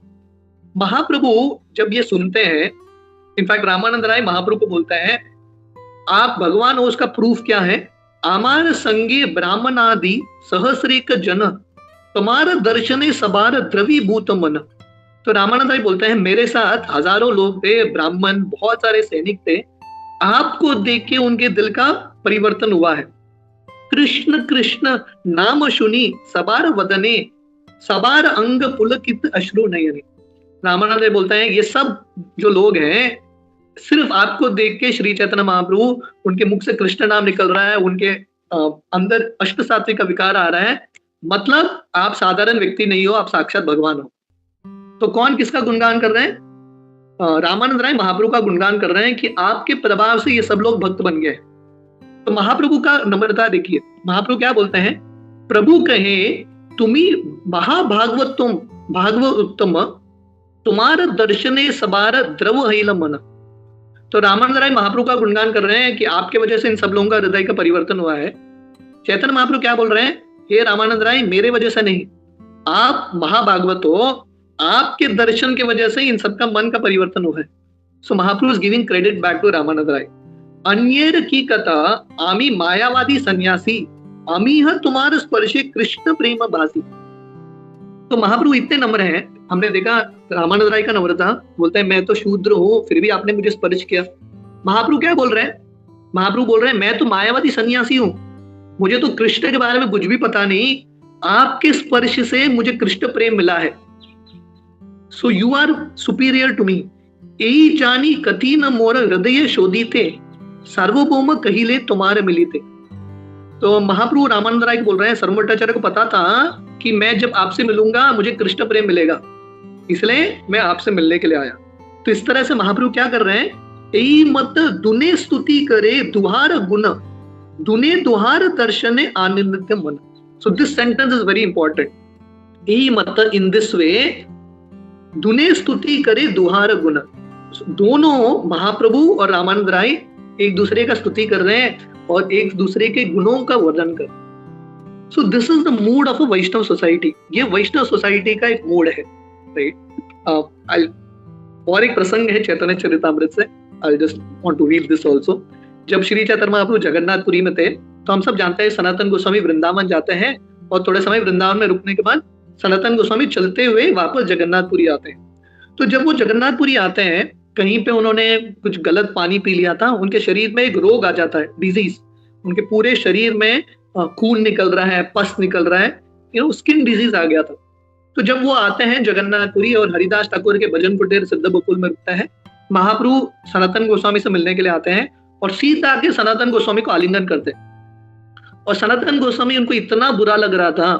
महाप्रभु जब ये सुनते हैं, इनफैक्ट रामानंद राय महाप्रभु को बोलते हैं, आप भगवान हो, उसका प्रूफ क्या है? आमार संगे ब्राह्मण आदि सहस्रेक जन, तुम्हारा दर्शने सबार द्रवीभूत मन। तो रामानंद राय बोलते हैं, मेरे साथ हजारों लोग थे, ब्राह्मण, बहुत सारे सैनिक थे, आपको देख के उनके दिल का परिवर्तन हुआ है। कृष्ण कृष्ण नाम सुनी सबार वदने, सबार अंग पुलकित अश्रु नयने। रामानंद राय बोलते हैं, ये सब जो लोग हैं, सिर्फ आपको देख के श्री चैतन्य महाप्रभु, उनके मुख से कृष्ण नाम निकल रहा है, उनके अंदर अष्ट सात्विक का विकार आ रहा है, मतलब आप साधारण व्यक्ति नहीं हो, आप साक्षात भगवान हो। तो कौन किसका गुणगान कर रहे हैं? रामानंद राय महाप्रभु का गुणगान कर रहे हैं कि आपके प्रभाव से ये सब लोग भक्त बन गए। तो महाप्रभु का नम्रता देखिए, महाप्रभु क्या बोलते हैं? प्रभु कहे तुम्ही महाभागवत तुम भागवत उत्तम, तुम्हारा दर्शने सबार द्रव हिल मन। तो रामानंद राय महाप्रभु का गुणगान कर रहे हैं कि आपके वजह से इन सब लोगों का हृदय का परिवर्तन हुआ है। चैतन्य महाप्रभु क्या बोल रहे हैं? हे रामानंद राय, मेरे वजह से नहीं, आप महाभागवत हो, आपके दर्शन के वजह से इन सबका मन का परिवर्तन हुआ है। So Mahaprabhu is giving credit back to Ramananda Ray. अन्येर की कथा आमी मायावादी सन्यासी, आमी है तुम्हारे स्पर्शे कृष्ण प्रेम भासी। तो महाप्रभु इतने नम्र हैं, हमने देखा रामानंद राय का नम्रता, बोलते हैं मैं तो शूद्र हूं फिर भी आपने मुझे स्पर्श किया। महाप्रभु क्या बोल रहे हैं? महाप्रभु बोल रहे हैं मैं तो मायावादी सन्यासी हूं, मुझे तो कृष्ण के बारे में कुछ भी पता नहीं, आपके स्पर्श से मुझे कृष्ण प्रेम मिला है। So you are superior to me. यही जानी कथी न मोर हृदय शोधिते, सार्वभौम कहिले तुम्हारे मिलिते। तो महाप्रभु रामानंद राय बोल रहे हैं सर्वभट्टाचार्य को पता था कि मैं जब आपसे मिलूंगा मुझे कृष्ण प्रेम मिलेगा, इसलिए मैं आपसे मिलने के लिए आया। तो इस तरह से महाप्रभु क्या कर रहे हैं? यही मत दुने स्तुति करे दुहार गुण, दुने दुहार दर्शने आनंदित मन। So this sentence is very important. यही मत इन दिस वे दुने स्तुति करे दुहार गुण। दोनों महाप्रभु और रामानंद राय एक दूसरे का स्तुति कर रहे हैं और एक दूसरे के गुणों का वर्णन कर। So this is the mood of a Vaishnava society. ये वैष्णव सोसाइटी का एक मूड है, राइट? और एक प्रसंग है चैतन्य चरितामृत से, I just want to read this also. जब श्री चैतन्य महाप्रभु जगन्नाथपुरी में थे तो हम सब जानते हैं सनातन गोस्वामी वृंदावन जाते हैं और थोड़े समय वृंदावन में रुकने के बाद सनातन गोस्वामी चलते हुए वापस जगन्नाथपुरी आते हैं। तो जब वो जगन्नाथपुरी आते हैं, कहीं पे उन्होंने कुछ गलत पानी पी लिया था, उनके शरीर में एक रोग आ जाता है, डिजीज। उनके पूरे शरीर में खून निकल रहा है, पस निकल रहा है, स्किन डिजीज आ गया था। तो जब वो आते हैं जगन्नाथपुरी और हरिदास ठाकुर के भजन कुटीर सिद्ध बकुल में रुकता है, महाप्रभु सनातन गोस्वामी से मिलने के लिए आते हैं और सीधा आके सनातन गोस्वामी को आलिंगन करते हैं। और सनातन गोस्वामी उनको इतना बुरा लग रहा था,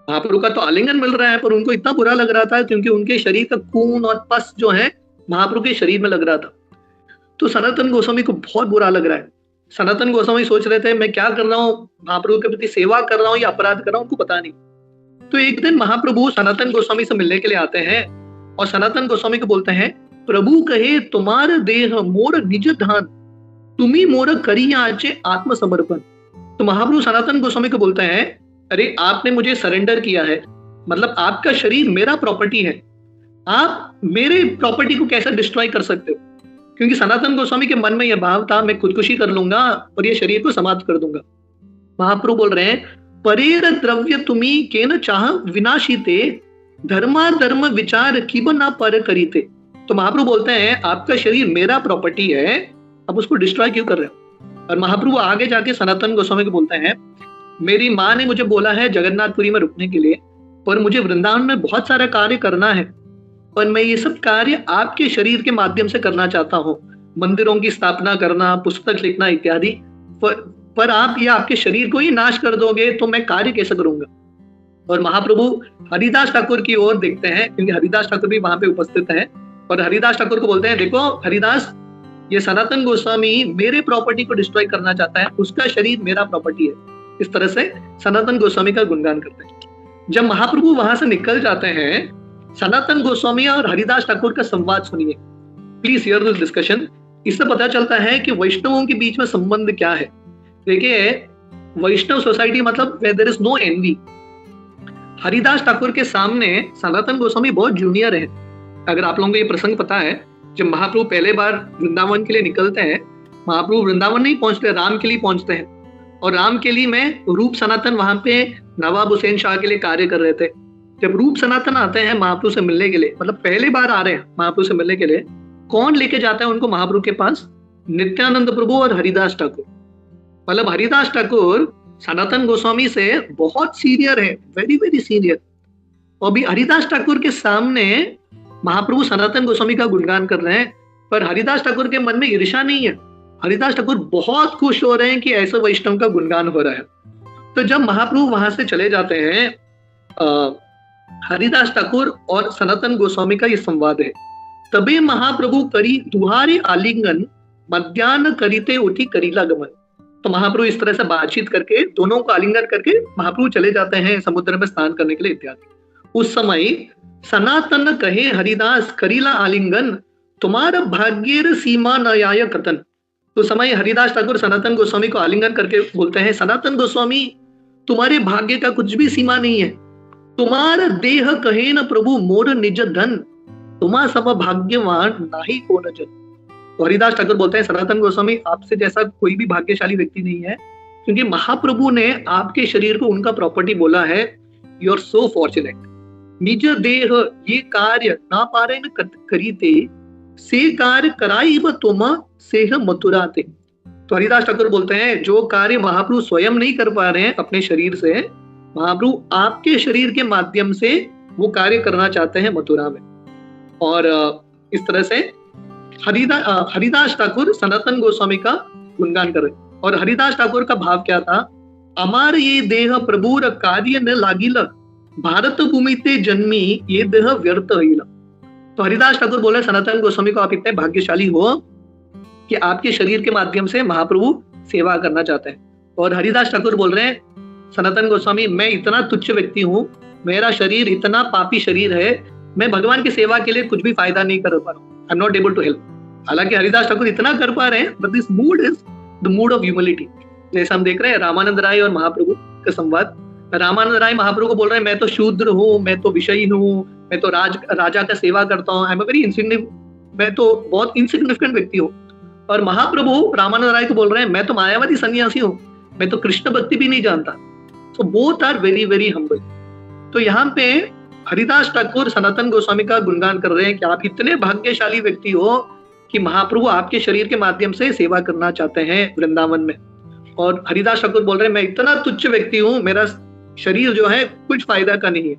महाप्रभु का तो आलिंगन मिल रहा है पर उनको इतना बुरा लग रहा था क्योंकि उनके शरीर का खून और पस जो है महाप्रभु के शरीर में लग रहा था। तो सनातन गोस्वामी को बहुत बुरा लग रहा है। सनातन गोस्वामी सोच रहे थे मैं क्या कर रहा हूँ, महाप्रभु के प्रति सेवा कर रहा हूँ या अपराध कर रहा हूँ, उनको पता नहीं। तो एक दिन महाप्रभु सनातन गोस्वामी से मिलने के लिए आते हैं और सनातन गोस्वामी को बोलते हैं, प्रभु कहे तुम्हारा देह मोर निज धान, तुम्ही मोर करी आचे आत्मसमर्पण। तो महाप्रभु सनातन गोस्वामी को बोलते हैं, अरे आपने मुझे सरेंडर किया है, मतलब आपका शरीर मेरा प्रॉपर्टी है, आप मेरे प्रॉपर्टी को कैसे डिस्ट्रॉय कर सकते हो? क्योंकि सनातन गोस्वामी के मन में यह भाव था मैं खुदकुशी कर लूंगा और ये शरीर को समाप्त कर दूंगा। महाप्रभु बोल रहे हैं, परेर द्रव्य तुम्ही के न चाह विनाशीते, धर्मा धर्म विचार किब ना पर करीते। तो महाप्रभु बोलते हैं आपका शरीर मेरा प्रॉपर्टी है, अब उसको डिस्ट्रॉय क्यों कर रहे हो? और महाप्रभु आगे जाके सनातन गोस्वामी को बोलते हैं, मेरी माँ ने मुझे बोला है जगन्नाथपुरी में रुकने के लिए, पर मुझे वृंदावन में बहुत सारा कार्य करना है और मैं ये सब कार्य आपके शरीर के माध्यम से करना चाहता हूँ, मंदिरों की स्थापना करना, पुस्तक लिखना इत्यादि। पर आप ये आपके शरीर को ही नाश कर दोगे तो मैं कार्य कैसे करूंगा? और महाप्रभु हरिदास ठाकुर की ओर देखते हैं क्योंकि हरिदास ठाकुर भी वहां पे उपस्थित हैं और हरिदास ठाकुर को बोलते हैं, देखो हरिदास, ये सनातन गोस्वामी मेरे प्रॉपर्टी को डिस्ट्रॉय करना चाहता है, उसका शरीर मेरा प्रॉपर्टी है। इस तरह से सनातन गोस्वामी का गुणगान करते हैं। जब महाप्रभु वहां से निकल जाते हैं, सनातन गोस्वामी और हरिदास ठाकुर का संवाद सुनिए, प्लीज हियर दिस डिस्कशन। इससे पता चलता है कि वैष्णवों के बीच में संबंध क्या है। देखिए, वैष्णव सोसाइटी मतलब where there is no envy। Haridas Thakur के सामने सनातन गोस्वामी बहुत जूनियर है। अगर आप लोगों को ये प्रसंग पता है, जब महाप्रभु पहले बार वृंदावन के लिए निकलते हैं, महाप्रभु वृंदावन नहीं पहुंचते, राम के लिए पहुंचते हैं और राम के लिए में रूप सनातन वहां पे नवाब हुसैन शाह के लिए कार्य कर रहे थे। जब रूप सनातन आते हैं महाप्रभु से मिलने के लिए, मतलब पहले बार आ रहे हैं महाप्रभु से मिलने के लिए, कौन लेके जाता है उनको महाप्रभु के पास? नित्यानंद प्रभु और हरिदास ठाकुर। मतलब हरिदास ठाकुर सनातन गोस्वामी से बहुत सीनियर है, वेरी वेरी सीनियर। और भी हरिदास ठाकुर के सामने महाप्रभु सनातन गोस्वामी का गुणगान कर रहे हैं, पर हरिदास ठाकुर के मन में ईर्ष्या नहीं है। हरिदास ठाकुर बहुत खुश हो रहे हैं कि ऐसे वैष्णव का गुणगान हो रहा है। तो जब महाप्रभु वहां से चले जाते हैं, हरिदास ठाकुर और सनातन गोस्वामी का ये संवाद है। तबे महाप्रभु करी दुहारे आलिंगन, मध्यान्ह करीते उठी करीला गमन। तो महाप्रभु इस तरह से बातचीत करके दोनों को आलिंगन करके महाप्रभु चले जाते हैं समुद्र में स्नान करने के लिए इत्यादि। उस समय सनातन कहे हरिदास करीला आलिंगन, तुम्हारा भाग्येर सीमा न आय कथन। तो समय हरिदास ठाकुर सनातन गोस्वामी को आलिंगन करके बोलते हैं, सनातन गोस्वामी तुम्हारे भाग्य का कुछ भी सीमा नहीं है। तुम्हारा देह कहे न प्रभु मोर निज धन, तुम्हा सब भाग्यवान नाही को न जन। तो हरिदास ठाकुर बोलते हैं, सनातन गोस्वामी आपसे जैसा कोई भी भाग्यशाली व्यक्ति नहीं है, क्योंकि महाप्रभु ने आपके शरीर को उनका प्रॉपर्टी बोला है। You are so fortunate. निज देह ये कार्य ना पारे न करीते, से कार्य कराई व तुम सेह मथुराते। तो हरिदास ठाकुर बोलते हैं, जो कार्य महाप्रभु स्वयं नहीं कर पा रहे हैं अपने शरीर से, महाप्रभु आपके शरीर के माध्यम से वो कार्य करना चाहते हैं मथुरा में। और इस तरह से हरिदास ठाकुर सनातन गोस्वामी का गुणगान कर रहे। और हरिदास ठाकुर का भाव क्या था, अमार ये देह प्रभुर कार्य न लागिल, भारत भूमि ते जन्मी ये देह व्यर्थ होइल। तो हरिदास ठाकुर बोले सनातन गोस्वामी को, आप इतने भाग्यशाली हो कि आपके शरीर के माध्यम से महाप्रभु सेवा करना चाहते हैं। और हरिदास ठाकुर बोल रहे हैं, सनातन गोस्वामी मैं इतना तुच्छ व्यक्ति हूँ, मेरा शरीर इतना पापी शरीर है, मैं भगवान की सेवा के लिए कुछ भी फायदा नहीं कर पा रहा हूँ। I am not able to help. हालांकि हरिदास ठाकुर इतना कर पा रहे हैं, but this mood is the mood of humility. जैसे हम देख रहे हैं रामानंद राय और महाप्रभु का संवाद। रामानंद राय महाप्रभु को बोल रहे हैं, मैं तो शूद्र हूँ, मैं तो विषयी हूँ, मैं तो राजा का सेवा करता हूँ, आई एम वेरी इनसिग्निफिकेंट, मैं तो बहुत इनसिग्निफिकेंट व्यक्ति हूँ। और महाप्रभु रामानंद राय को बोल रहे हैं, मैं तो मायावादी सन्यासी हूँ, मैं तो कृष्ण भक्ति भी नहीं जानता। So both are very very humble. तो यहाँ पे हरिदास ठाकुर सनातन गोस्वामी का गुणगान कर रहे हैं कि आप इतने भाग्यशाली व्यक्ति हो कि महाप्रभु आपके शरीर के माध्यम से सेवा करना चाहते हैं वृंदावन में। और हरिदास ठाकुर बोल रहे हैं, मैं इतना तुच्छ व्यक्ति हूँ, मेरा शरीर जो है कुछ फायदा का नहीं है।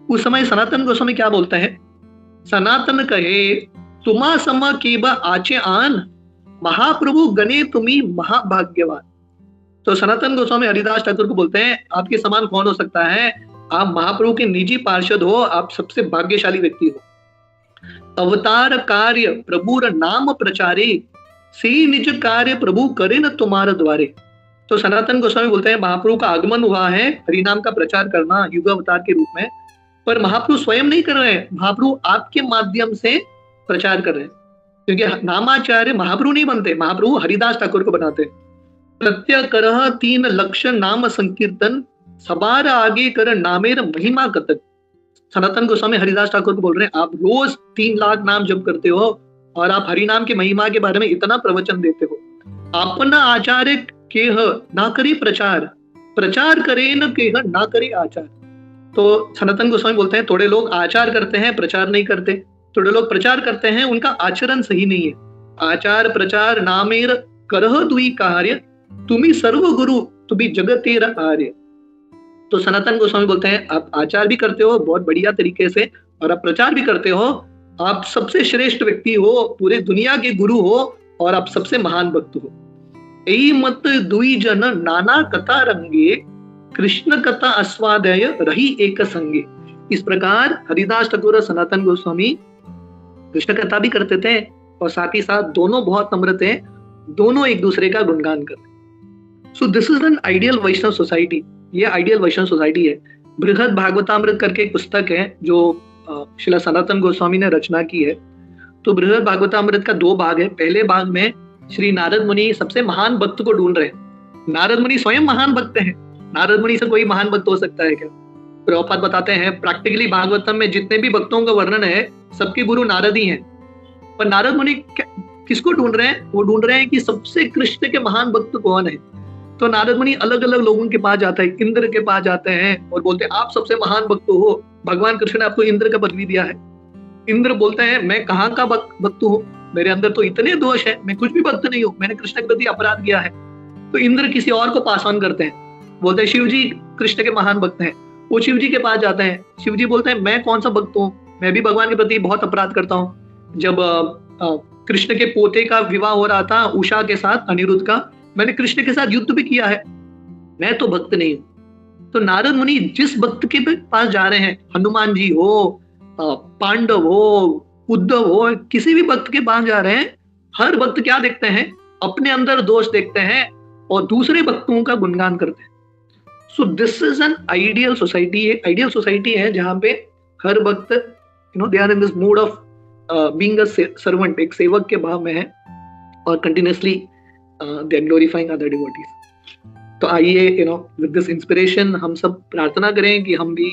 उस समय सनातन गोस्वामी क्या बोलते हैं, सनातन कहे तुमा सम केब आचे आन, महाप्रभु गणे तुम्ही महाभाग्यवान। तो सनातन गोस्वामी हरिदास ठाकुर को बोलते हैं, आपके समान कौन हो सकता है, आप महाप्रभु के निजी पार्षद हो, आप सबसे भाग्यशाली व्यक्ति हो। अवतार कार्य प्रभुर नाम प्रचारे, से निज कार्य प्रभु करे न तुम्हारे द्वारे। तो सनातन गोस्वामी बोलते हैं, महाप्रभु का आगमन हुआ है हरिनाम का प्रचार करना युग अवतार के रूप में, पर महाप्रभु स्वयं नहीं कर रहे हैं, महाप्रभु आपके माध्यम से प्रचार कर रहे हैं। क्योंकि नामाचार्य महाप्रभु नहीं बनते, महाप्रभु हरिदास ठाकुर को बनाते हैं। प्रत्यकरह 3 लक्ष नाम संकीर्तन, सबार आगे कर नामेर महिमा कथन। सनातन गोस्वामी हरिदास ठाकुर को बोल रहे हैं, आप रोज 3 लाख नाम जप करते हो और आप हरिनाम के महिमा के बारे में इतना प्रवचन देते हो। अपना आचार्य केह ना करे प्रचार, प्रचार करे न केह ना करे आचार। तो सनातन गोस्वामी बोलते हैं, थोड़े लोग आचार करते हैं, प्रचार नहीं करते, थोड़े लोग प्रचार करते हैं, उनका आचरण सही नहीं है। आचार प्रचार नामेर करह दुई कार्य, तुम्ही सर्व गुरु तुम्ही जगतेर आर्य। तो सनातन गोस्वामी बोलते हैं, आप आचार भी करते हो बहुत बढ़िया तरीके से, और आप प्रचार भी करते हो, आप सबसे श्रेष्ठ व्यक्ति हो, पूरे दुनिया के गुरु हो, और आप सबसे महान भक्त हो। यही मत दुई जन नाना कथा रंगे, कृष्ण कथा आस्वादय रही एक संगे। इस प्रकार हरिदास ठाकुर और सनातन गोस्वामी कृष्ण कथा भी करते थे, और साथ ही साथ दोनों बहुत नम्र थे, दोनों एक दूसरे का गुणगान करते। So this is an ideal Vaishnava society. ये आइडियल वैष्णव सोसाइटी है। बृहद भागवतामृत करके एक पुस्तक है जो श्रील सनातन गोस्वामी ने रचना की है। तो बृहद भागवतामृत का 2 भाग है। पहले भाग में श्री नारद मुनि सबसे महान भक्त को ढूंढ रहे हैं। नारद मुनि स्वयं महान भक्त हैं, नारद मुनि से कोई महान भक्त हो सकता है क्या? प्रभुपाद बताते हैं, प्रैक्टिकली भागवतम में जितने भी भक्तों का वर्णन है सबके गुरु नारद ही हैं। पर नारद मुनि किसको ढूंढ रहे हैं? वो ढूंढ रहे हैं कि सबसे कृष्ण के महान भक्त कौन है। तो नारद मुनि अलग अलग लोगों के पास जाता है, इंद्र के पास जाते हैं और बोलते हैं, आप सबसे महान भक्त हो, भगवान कृष्ण ने आपको इंद्र का पदवी दिया है। इंद्र बोलते हैं, मैं कहाँ का भक्त हूँ, मेरे अंदर तो इतने दोष है, मैं कुछ भी भक्त नहीं हूँ, मैंने कृष्ण के प्रति अपराध किया है। तो इंद्र किसी और को पास ऑन करते हैं, बोलते हैं शिव जी कृष्ण के महान भक्त हैं। वो शिव जी के पास जाते हैं, शिव जी बोलते हैं, मैं कौन सा भक्त हूँ, मैं भी भगवान के प्रति बहुत अपराध करता हूँ। जब कृष्ण के पोते का विवाह हो रहा था उषा के साथ, अनिरुद्ध का। मैंने कृष्ण के साथ युद्ध भी किया है, मैं तो भक्त नहीं हूं। तो नारद मुनि जिस भक्त के पास जा रहे हैं, हनुमान जी हो, पांडव हो, उद्धव हो, किसी भी भक्त के पास जा रहे हैं, हर भक्त क्या देखते हैं? अपने अंदर दोष देखते हैं और दूसरे भक्तों का गुणगान करते हैं। So this is an ideal society. एक आइडियल सोसाइटी है जहां पे हर भक्त they are in this mood of being a servant, एक सेवक के भाव में है और continuously they are glorifying other devotees. तो आइए विद दिस इंस्पिरेशन हम सब प्रार्थना करें कि हम भी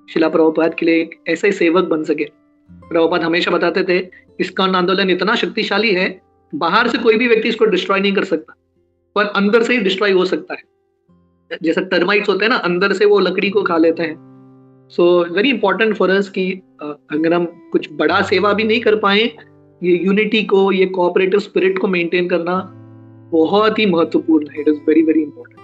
शिला प्रभुपाद के लिए एक ऐसे सेवक बन सके। प्रभुपाद हमेशा बताते थे इस्कॉन आंदोलन इतना शक्तिशाली है, बाहर से कोई भी व्यक्ति इसको डिस्ट्रॉय नहीं कर सकता, पर अंदर से ही डिस्ट्रॉय हो सकता है। जैसे टर्माइट्स होते हैं ना, अंदर से वो लकड़ी को खा लेते हैं। So very important for us कि अगर हम कुछ बड़ा सेवा भी नहीं कर पाए, ये यूनिटी को, ये कोऑपरेटिव स्पिरिट को मेंटेन करना बहुत ही महत्वपूर्ण है। It is very very important.